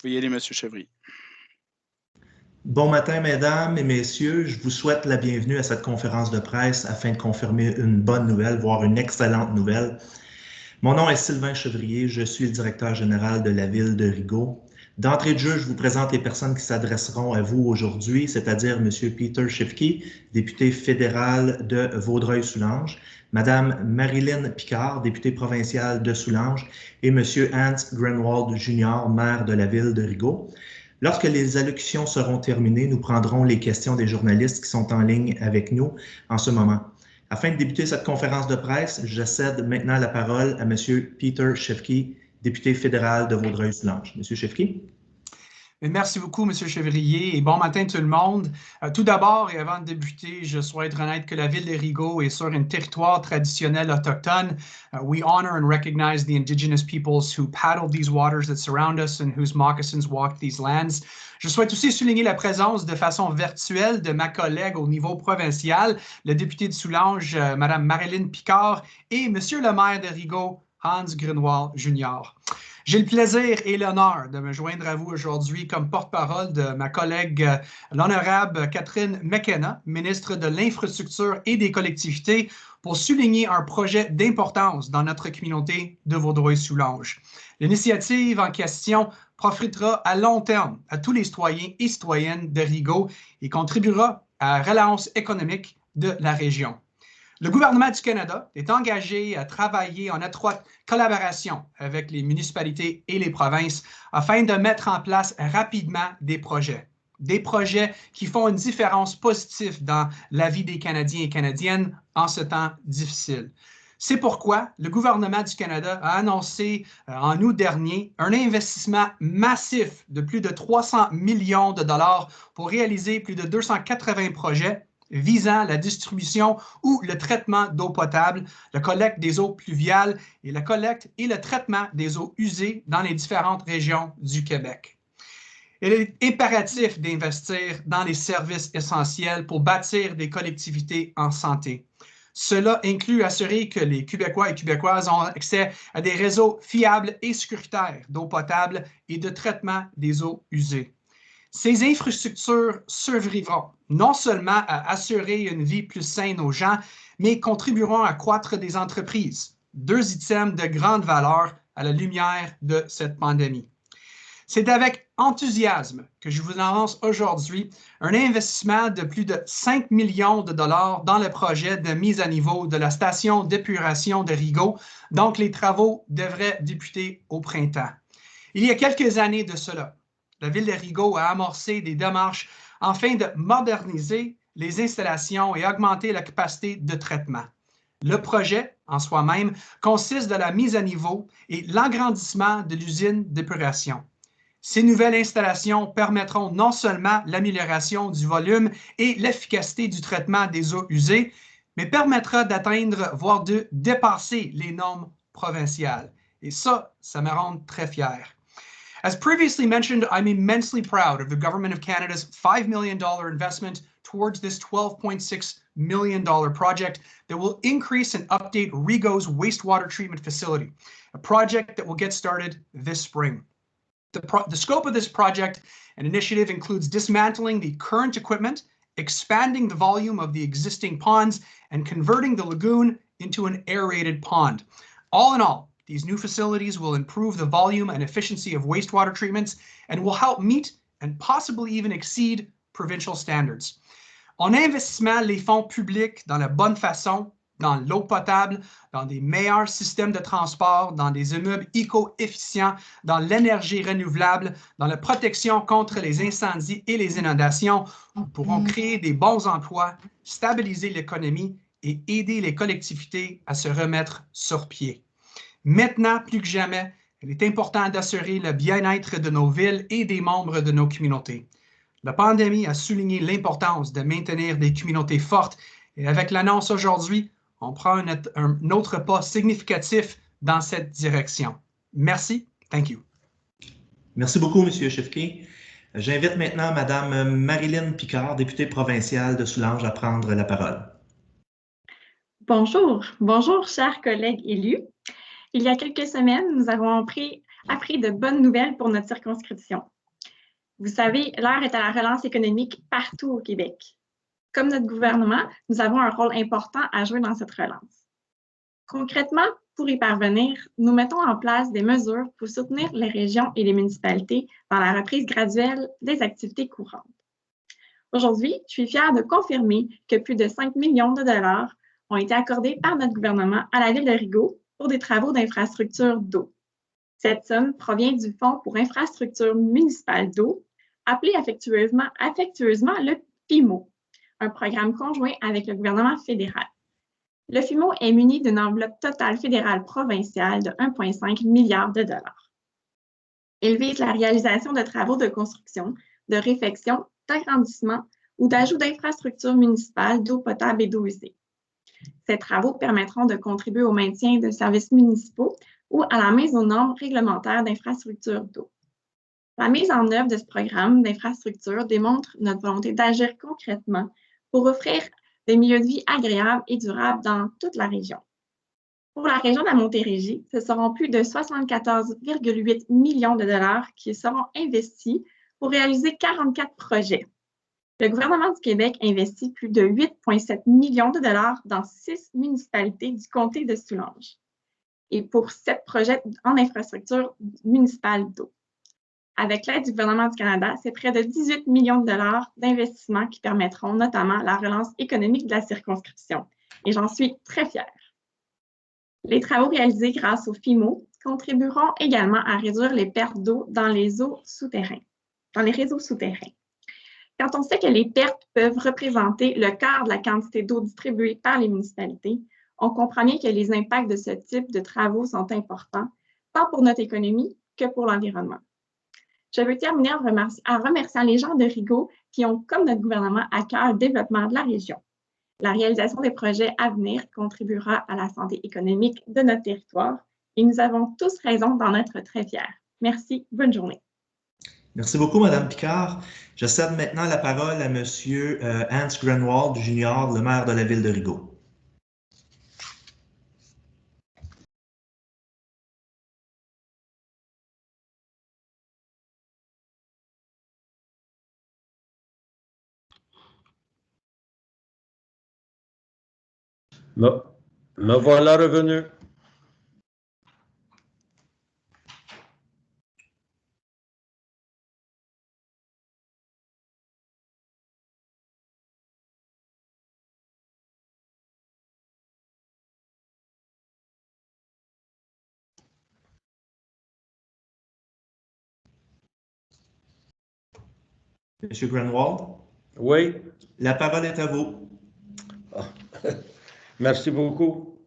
pouvez y aller, M. Chevrier. Bon matin, mesdames et messieurs. Je vous souhaite la bienvenue à cette conférence de presse afin de confirmer une bonne nouvelle, voire une excellente nouvelle. Mon nom est Sylvain Chevrier, je suis le directeur général de la ville de Rigaud. D'entrée de jeu, je vous présente les personnes qui s'adresseront à vous aujourd'hui, c'est-à-dire M. Peter Shifke, député fédéral de Vaudreuil-Soulanges, Mme Marilyn Picard, députée provinciale de Soulanges, et M. Hans Grunwald Jr., maire de la ville de Rigaud. Lorsque les allocutions seront terminées, nous prendrons les questions des journalistes qui sont en ligne avec nous en ce moment. Afin de débuter cette conférence de presse, je cède maintenant la parole à M. Peter Shifke, député fédéral de Vaudreuil-Soulanges. M. Shifke. Merci beaucoup, M. Chevrier, et bon matin tout le monde. Tout d'abord, et avant de débuter, je souhaite reconnaître que la ville de Rigaud est sur un territoire traditionnel autochtone. We honor and recognize the indigenous peoples who paddled these waters that surround us and whose moccasins walked these lands. Je souhaite aussi souligner la présence de façon virtuelle de ma collègue au niveau provincial, le député de Soulanges, Mme Marilyn Picard, et M. le maire de Rigaud, Hans Grunwald Jr. J'ai le plaisir et l'honneur de me joindre à vous aujourd'hui comme porte-parole de ma collègue, l'honorable Catherine McKenna, ministre de l'Infrastructure et des Collectivités, pour souligner un projet d'importance dans notre communauté de Vaudreuil-Soulanges. L'initiative en question profitera à long terme à tous les citoyens et citoyennes de Rigaud et contribuera à la relance économique de la région. Le gouvernement du Canada est engagé à travailler en étroite collaboration avec les municipalités et les provinces afin de mettre en place rapidement des projets qui font une différence positive dans la vie des Canadiens et Canadiennes en ce temps difficile. C'est pourquoi le gouvernement du Canada a annoncé en août dernier un investissement massif de plus de 300 millions de dollars pour réaliser plus de 280 projets visant la distribution ou le traitement d'eau potable, la collecte des eaux pluviales et la collecte et le traitement des eaux usées dans les différentes régions du Québec. Il est impératif d'investir dans les services essentiels pour bâtir des collectivités en santé. Cela inclut assurer que les Québécois et Québécoises ont accès à des réseaux fiables et sécuritaires d'eau potable et de traitement des eaux usées. Ces infrastructures serviront non seulement à assurer une vie plus saine aux gens, mais contribueront à croître des entreprises, deux items de grande valeur à la lumière de cette pandémie. C'est avec enthousiasme que je vous annonce aujourd'hui un investissement de plus de 5 millions de dollars dans le projet de mise à niveau de la station d'épuration de Rigaud, donc les travaux devraient débuter au printemps. Il y a quelques années de cela, la ville de Rigaud a amorcé des démarches afin de moderniser les installations et augmenter la capacité de traitement. Le projet, en soi-même, consiste de la mise à niveau et l'agrandissement de l'usine d'épuration. Ces nouvelles installations permettront non seulement l'amélioration du volume et l'efficacité du traitement des eaux usées, mais permettra d'atteindre, voire de dépasser les normes provinciales. Et ça me rend très fier. As previously mentioned, I'm immensely proud of the Government of Canada's $5 million investment towards this $12.6 million project that will increase and update Rigaud's wastewater treatment facility, a project that will get started this spring. The scope of this project and initiative includes dismantling the current equipment, expanding the volume of the existing ponds, and converting the lagoon into an aerated pond. All in all, these new facilities will improve the volume and efficiency of wastewater treatments and will help meet and possibly even exceed provincial standards. En investissant les fonds publics dans la bonne façon, dans l'eau potable, dans des meilleurs systèmes de transport, dans des immeubles éco-efficients, dans l'énergie renouvelable, dans la protection contre les incendies et les inondations, nous pourrons créer des bons emplois, stabiliser l'économie et aider les collectivités à se remettre sur pied. Maintenant, plus que jamais, il est important d'assurer le bien-être de nos villes et des membres de nos communautés. La pandémie a souligné l'importance de maintenir des communautés fortes et avec l'annonce aujourd'hui, on prend un autre pas significatif dans cette direction. Merci. Thank you. Merci beaucoup, M. Shifke. J'invite maintenant Mme Marilyn Picard, députée provinciale de Soulanges, à prendre la parole. Bonjour, chers collègues élus. Il y a quelques semaines, nous avons appris de bonnes nouvelles pour notre circonscription. Vous savez, l'heure est à la relance économique partout au Québec. Comme notre gouvernement, nous avons un rôle important à jouer dans cette relance. Concrètement, pour y parvenir, nous mettons en place des mesures pour soutenir les régions et les municipalités dans la reprise graduelle des activités courantes. Aujourd'hui, je suis fière de confirmer que plus de 5 millions de dollars ont été accordés par notre gouvernement à la ville de Rigaud pour des travaux d'infrastructure d'eau. Cette somme provient du Fonds pour infrastructures municipales d'eau, appelé affectueusement le FIMO, un programme conjoint avec le gouvernement fédéral. Le FIMO est muni d'une enveloppe totale fédérale provinciale de 1,5 milliard de dollars. Il vise la réalisation de travaux de construction, de réfection, d'agrandissement ou d'ajout d'infrastructures municipales d'eau potable et d'eau usée. Ces travaux permettront de contribuer au maintien de services municipaux ou à la mise aux normes réglementaires d'infrastructures d'eau. La mise en œuvre de ce programme d'infrastructure démontre notre volonté d'agir concrètement pour offrir des milieux de vie agréables et durables dans toute la région. Pour la région de la Montérégie, ce seront plus de 74,8 millions de dollars qui seront investis pour réaliser 44 projets. Le gouvernement du Québec investit plus de 8,7 millions de dollars dans 6 municipalités du comté de Soulanges et pour 7 projets en infrastructure municipale d'eau. Avec l'aide du gouvernement du Canada, c'est près de 18 millions de dollars d'investissements qui permettront notamment la relance économique de la circonscription. Et j'en suis très fière. Les travaux réalisés grâce au FIMO contribueront également à réduire les pertes d'eau dans les réseaux souterrains. Quand on sait que les pertes peuvent représenter le quart de la quantité d'eau distribuée par les municipalités, on comprend bien que les impacts de ce type de travaux sont importants, tant pour notre économie que pour l'environnement. Je veux terminer en remerciant les gens de Rigaud qui ont, comme notre gouvernement, à cœur le développement de la région. La réalisation des projets à venir contribuera à la santé économique de notre territoire et nous avons tous raison d'en être très fiers. Merci, bonne journée. Merci beaucoup, Mme Picard. Je cède maintenant la parole à M. Hans Grunwald Jr., le maire de la ville de Rigaud. Me voilà revenu. Monsieur Grunwald? Oui. La parole est à vous. Merci beaucoup.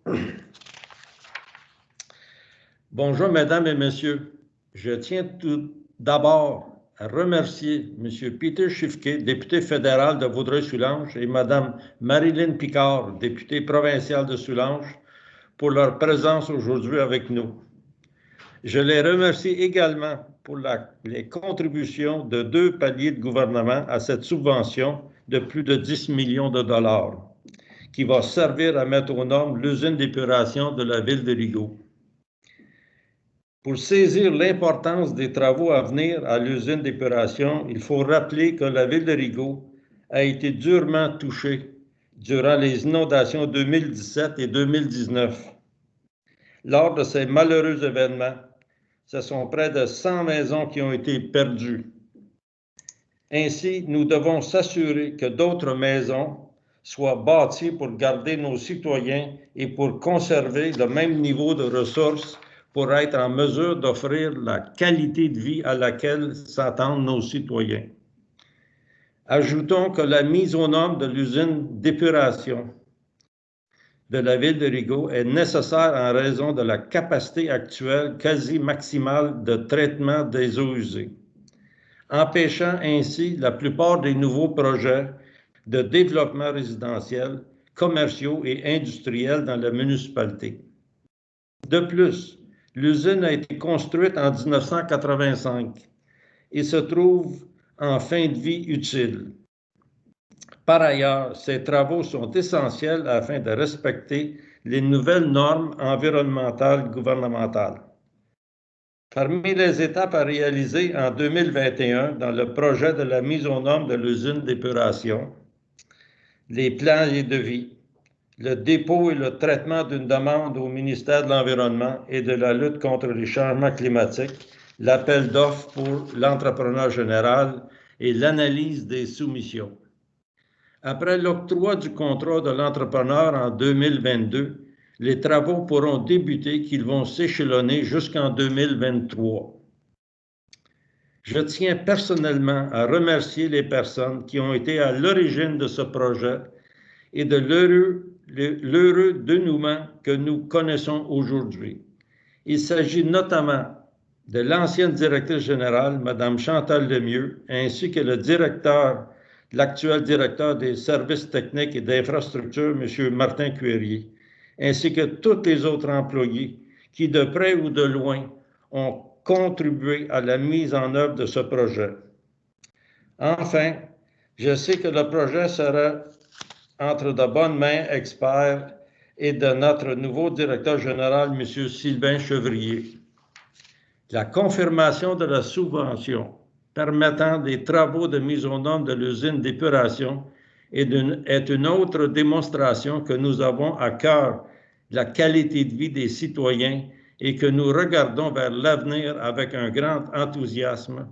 Bonjour, mesdames et messieurs. Je tiens tout d'abord à remercier M. Peter Schiffke, député fédéral de Vaudreuil-Soulanges, et Mme Marilyn Picard, députée provinciale de Soulanges, pour leur présence aujourd'hui avec nous. Je les remercie également pour les contributions de 2 paliers de gouvernement à cette subvention de plus de 10 millions de dollars, qui va servir à mettre aux normes l'usine d'épuration de la ville de Rigaud. Pour saisir l'importance des travaux à venir à l'usine d'épuration, il faut rappeler que la ville de Rigaud a été durement touchée durant les inondations 2017 et 2019. Lors de ces malheureux événements, ce sont près de 100 maisons qui ont été perdues. Ainsi, nous devons s'assurer que d'autres maisons soient bâties pour garder nos citoyens et pour conserver le même niveau de ressources pour être en mesure d'offrir la qualité de vie à laquelle s'attendent nos citoyens. Ajoutons que la mise aux normes de l'usine d'épuration de la ville de Rigaud est nécessaire en raison de la capacité actuelle quasi maximale de traitement des eaux usées, empêchant ainsi la plupart des nouveaux projets de développement résidentiel, commerciaux et industriels dans la municipalité. De plus, l'usine a été construite en 1985 et se trouve en fin de vie utile. Par ailleurs, ces travaux sont essentiels afin de respecter les nouvelles normes environnementales gouvernementales. Parmi les étapes à réaliser en 2021 dans le projet de la mise aux normes de l'usine d'épuration, les plans et devis, le dépôt et le traitement d'une demande au ministère de l'Environnement et de la lutte contre les changements climatiques, l'appel d'offres pour l'entrepreneur général et l'analyse des soumissions. Après l'octroi du contrat de l'entrepreneur en 2022, les travaux pourront débuter qu'ils vont s'échelonner jusqu'en 2023. Je tiens personnellement à remercier les personnes qui ont été à l'origine de ce projet et de l'heureux dénouement que nous connaissons aujourd'hui. Il s'agit notamment de l'ancienne directrice générale, Mme Chantal Lemieux, ainsi que l'actuel directeur des services techniques et d'infrastructure, M. Martin Cuérier, ainsi que tous les autres employés qui, de près ou de loin, ont contribué à la mise en œuvre de ce projet. Enfin, je sais que le projet sera entre de bonnes mains experts et de notre nouveau directeur général, M. Sylvain Chevrier. La confirmation de la subvention permettant des travaux de mise aux normes de l'usine d'épuration est une autre démonstration que nous avons à cœur la qualité de vie des citoyens et que nous regardons vers l'avenir avec un grand enthousiasme.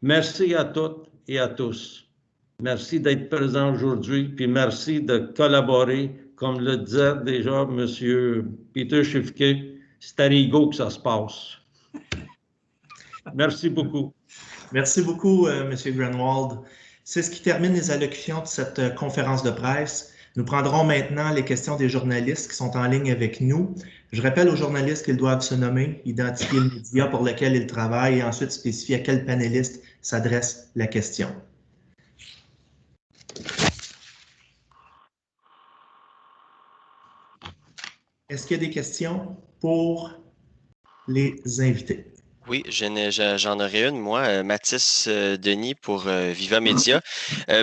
Merci à toutes et à tous. Merci d'être présents aujourd'hui, puis merci de collaborer. Comme le disait déjà M. Peter Schiffke, c'est à Rigaud que ça se passe. Merci beaucoup. Merci beaucoup, M. Grunwald. C'est ce qui termine les allocutions de cette conférence de presse. Nous prendrons maintenant les questions des journalistes qui sont en ligne avec nous. Je rappelle aux journalistes qu'ils doivent se nommer, identifier le média pour lequel ils travaillent et ensuite spécifier à quel panéliste s'adresse la question. Est-ce qu'il y a des questions pour les invités? Oui, j'en aurais une, moi, Mathis Denis pour Viva Média.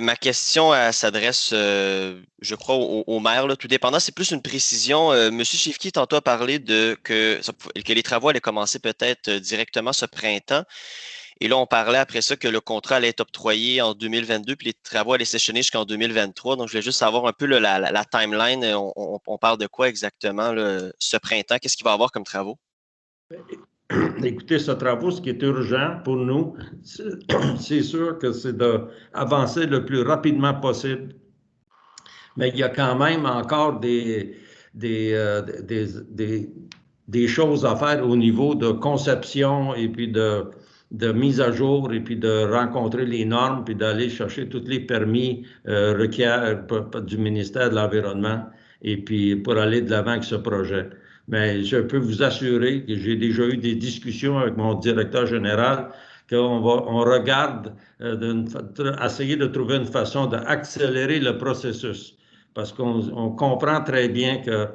Ma question s'adresse, je crois, au maire, là, tout dépendant. C'est plus une précision. Monsieur Schiffke, tantôt a parlé que les travaux allaient commencer peut-être directement ce printemps. Et là, on parlait après ça que le contrat allait être octroyé en 2022, puis les travaux allaient s'échelonner jusqu'en 2023. Donc, je voulais juste savoir un peu la timeline. On parle de quoi exactement là, ce printemps? Qu'est-ce qu'il va y avoir comme travaux? Écoutez, ce travaux, ce qui est urgent pour nous, c'est sûr que c'est d'avancer le plus rapidement possible. Mais il y a quand même encore des choses à faire au niveau de conception et puis de mise à jour et puis de rencontrer les normes puis d'aller chercher tous les permis requis du ministère de l'Environnement et puis pour aller de l'avant avec ce projet. Mais je peux vous assurer que j'ai déjà eu des discussions avec mon directeur général qu'on regarde essayer de trouver une façon d'accélérer le processus. Parce qu'on comprend très bien que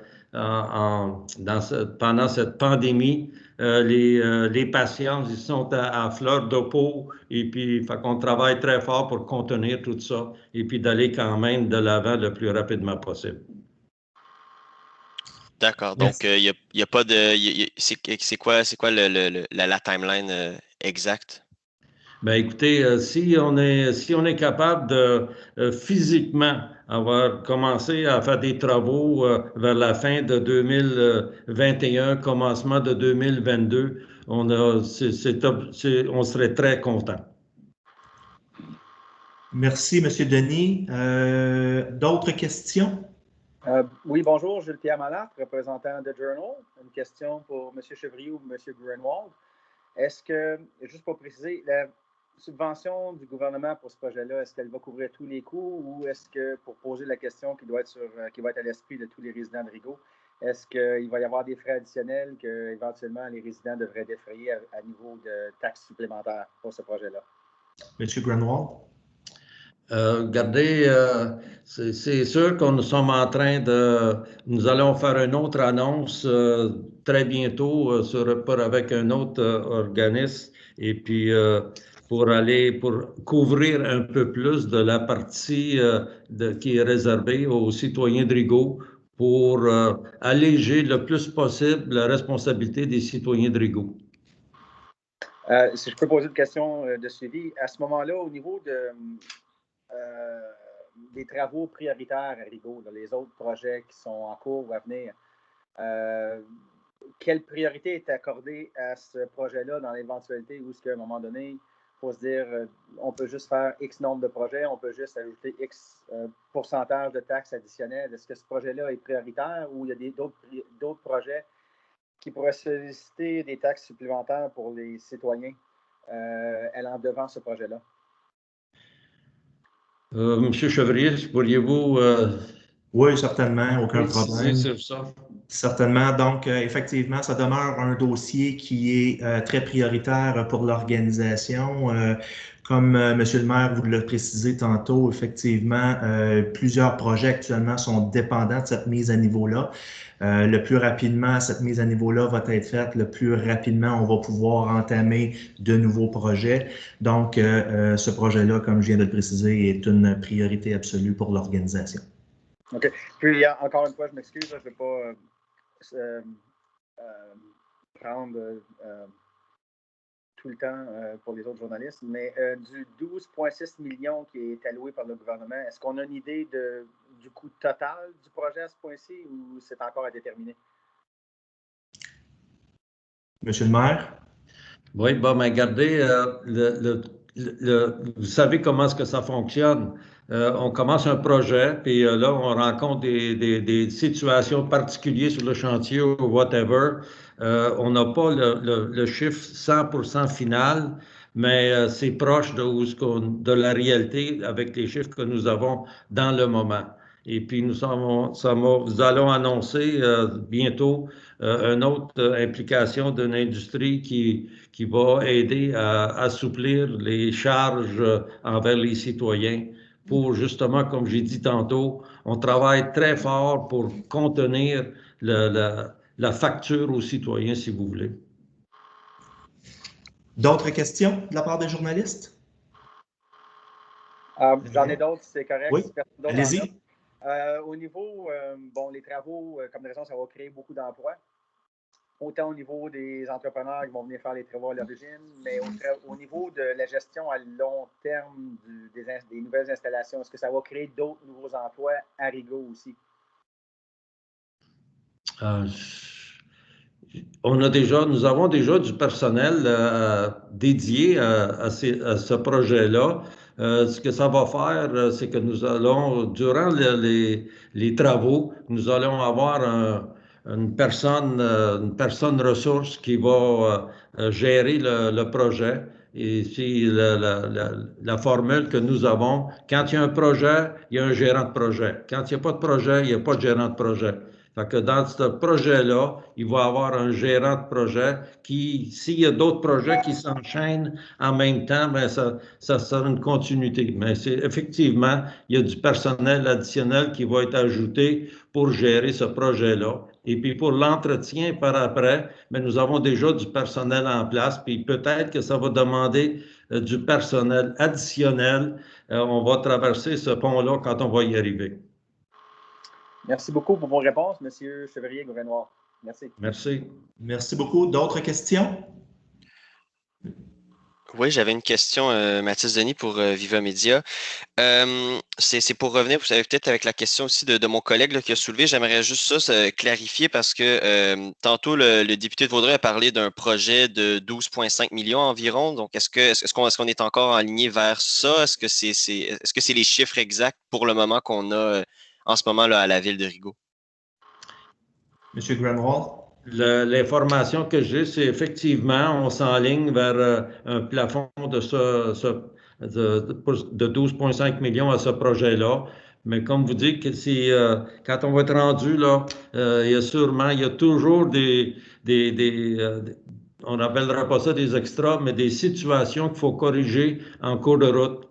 pendant cette pandémie, les patients ils sont à fleur de peau et puis qu'on travaille très fort pour contenir tout ça et puis d'aller quand même de l'avant le plus rapidement possible. D'accord. Donc, il n'y a pas de... C'est quoi la timeline exacte? Ben écoutez, si on est capable de physiquement avoir commencé à faire des travaux vers la fin de 2021, commencement de 2022, on serait très content. Merci, M. Denis. D'autres questions? Oui, bonjour, Jules-Pierre Malard, représentant de Journal. Une question pour M. Chevrier ou M. Grunwald. Est-ce que, juste pour préciser, la subvention du gouvernement pour ce projet-là, est-ce qu'elle va couvrir tous les coûts ou est-ce que, pour poser la question qui va être à l'esprit de tous les résidents de Rigaud, est-ce qu'il va y avoir des frais additionnels qu'éventuellement les résidents devraient défrayer à niveau de taxes supplémentaires pour ce projet-là? M. Grunwald? Regardez, c'est sûr que nous sommes en train nous allons faire une autre annonce très bientôt avec un autre organisme et puis pour couvrir un peu plus de la partie qui est réservée aux citoyens de Rigaud pour alléger le plus possible la responsabilité des citoyens de Rigaud. Si je peux poser une question de suivi, à ce moment-là, au niveau des travaux prioritaires à Rigaud, les autres projets qui sont en cours ou à venir, quelle priorité est accordée à ce projet-là dans l'éventualité où, à un moment donné, il faut se dire on peut juste faire X nombre de projets, on peut juste ajouter X pourcentage de taxes additionnelles. Est-ce que ce projet-là est prioritaire ou il y a d'autres projets qui pourraient solliciter des taxes supplémentaires pour les citoyens allant devant ce projet-là? Monsieur Chevrier, pourriez-vous Oui, certainement, aucun problème. sur ça? Certainement. Donc, effectivement, ça demeure un dossier qui est très prioritaire pour l'organisation. Comme Monsieur le maire vous l'a précisé tantôt, effectivement, plusieurs projets actuellement sont dépendants de cette mise à niveau-là. Le plus rapidement, cette mise à niveau-là va être faite, le plus rapidement, on va pouvoir entamer de nouveaux projets. Donc, ce projet-là, comme je viens de le préciser, est une priorité absolue pour l'organisation. OK. Puis, encore une fois, je m'excuse, je ne vais pas prendre tout le temps pour les autres journalistes, mais du 12,6 millions qui est alloué par le gouvernement, est-ce qu'on a une idée du coût total du projet à ce point-ci ou c'est encore à déterminer? Monsieur le maire? Oui, bon, mais regardez, vous savez comment est-ce que ça fonctionne. On commence un projet, puis là, on rencontre des situations particulières sur le chantier ou whatever. On n'a pas le chiffre 100% final, mais c'est proche de la réalité avec les chiffres que nous avons dans le moment. Et puis, nous allons annoncer bientôt une autre implication d'une industrie qui va aider à assouplir les charges envers les citoyens pour justement, comme j'ai dit tantôt, on travaille très fort pour contenir la facture aux citoyens, si vous voulez. D'autres questions de la part des journalistes? J'en ai d'autres, c'est correct. Oui, allez-y. Au niveau, les travaux, comme de raison, ça va créer beaucoup d'emplois. Autant au niveau des entrepreneurs qui vont venir faire les travaux à l'origine, mais au niveau de la gestion à long terme des nouvelles installations, est-ce que ça va créer d'autres nouveaux emplois à Rigaud aussi? Nous avons déjà du personnel dédié à ce projet-là. Ce que ça va faire, c'est que nous allons, durant les travaux, nous allons avoir une personne ressource qui va gérer le projet. Et c'est la formule que nous avons. Quand il y a un projet, il y a un gérant de projet. Quand il n'y a pas de projet, il n'y a pas de gérant de projet. Fait que dans ce projet-là, il va y avoir un gérant de projet qui, s'il y a d'autres projets qui s'enchaînent en même temps, bien, ça sera une continuité. Mais effectivement, il y a du personnel additionnel qui va être ajouté pour gérer ce projet-là. Et puis pour l'entretien par après, bien, nous avons déjà du personnel en place, puis peut-être que ça va demander du personnel additionnel. On va traverser ce pont-là quand on va y arriver. Merci beaucoup pour vos réponses, M. Chevrier-Gouvenoir. Merci. Merci. Merci beaucoup. D'autres questions? Oui, j'avais une question, Mathis Denis, pour Viva Media. C'est pour revenir, vous savez, peut-être avec la question aussi de mon collègue là, qui a soulevé, j'aimerais juste ça clarifier parce que tantôt, le député de Vaudreuil a parlé d'un projet de 12,5 millions environ. Donc, est-ce qu'on est encore aligné vers ça? Est-ce que c'est les chiffres exacts pour le moment qu'on a en ce moment là, à la ville de Rigaud? Monsieur Grunwald? L'information que j'ai, c'est effectivement, on s'enligne vers un plafond de 12,5 millions à ce projet-là. Mais comme vous dites, que quand on va être rendu là, il y a toujours on n'appellera pas ça des extras, mais des situations qu'il faut corriger en cours de route.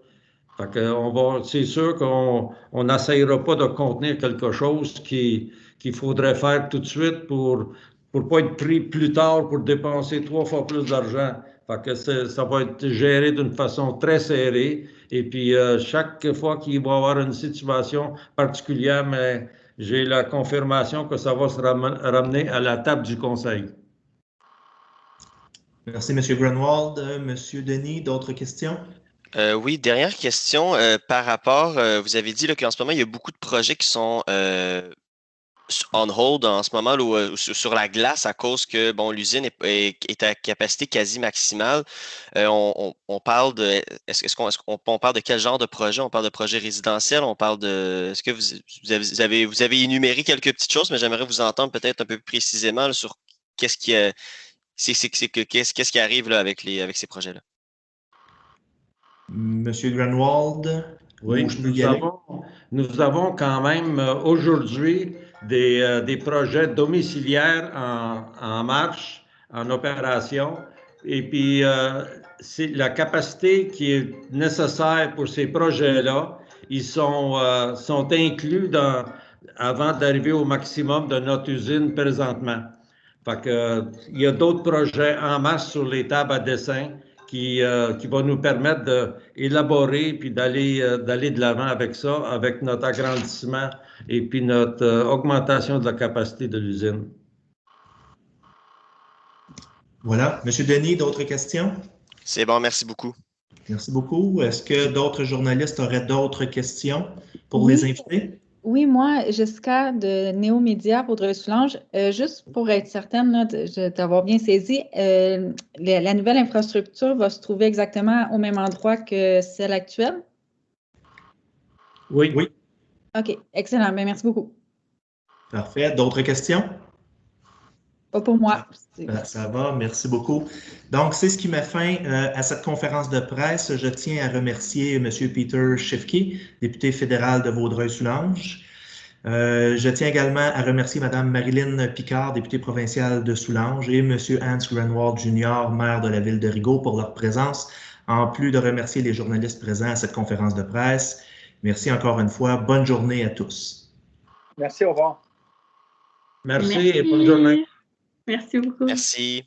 Fait que c'est sûr qu'on n'essayera pas de contenir quelque chose qu'il faudrait faire tout de suite pour ne pas être pris plus tard pour dépenser 3 fois plus d'argent. Fait que ça va être géré d'une façon très serrée. Et puis, chaque fois qu'il va y avoir une situation particulière, mais j'ai la confirmation que ça va se ramener à la table du conseil. Merci, M. Grunwald. M. Denis, d'autres questions? Oui, dernière question par rapport, vous avez dit qu'en ce moment, il y a beaucoup de projets qui sont on hold en ce moment là, sur la glace à cause que bon, l'usine est à capacité quasi maximale. On parle de on parle de quel genre de projet? On parle de projet résidentiel, on parle de est-ce que vous avez énuméré quelques petites choses, mais j'aimerais vous entendre peut-être un peu plus précisément là, sur qu'est-ce qui qu'est-ce qui arrive là, avec ces projets-là. Monsieur Grunwald, Oui, je peux y aller? nous avons quand même aujourd'hui des projets domiciliaires en marche, en opération. Et puis, c'est la capacité qui est nécessaire pour ces projets-là. Ils sont inclus avant d'arriver au maximum de notre usine présentement. Fait que, il y a d'autres projets en marche sur les tables à dessin qui va nous permettre d'élaborer puis d'aller de l'avant avec ça, avec notre agrandissement et puis notre augmentation de la capacité de l'usine. Voilà. Monsieur Denis, d'autres questions? C'est bon, merci beaucoup. Merci beaucoup. Est-ce que d'autres journalistes auraient d'autres questions pour Oui. les invités? Oui, moi, Jessica de Néo-Média Vaudreuil-Soulanges, juste pour être certaine là, d'avoir bien saisi, la nouvelle infrastructure va se trouver exactement au même endroit que celle actuelle? Oui. OK, excellent. Bien, merci beaucoup. Parfait. D'autres questions? Pas pour moi. Ça va, merci beaucoup. Donc, c'est ce qui met fin à cette conférence de presse. Je tiens à remercier M. Peter Schiffke, député fédéral de Vaudreuil-Soulanges. Je tiens également à remercier Mme Marilyn Picard, députée provinciale de Soulanges, et M. Hans Grunwald Jr., maire de la ville de Rigaud, pour leur présence, en plus de remercier les journalistes présents à cette conférence de presse. Merci encore une fois. Bonne journée à tous. Merci, au revoir. Merci et bonne journée. Merci beaucoup. Merci.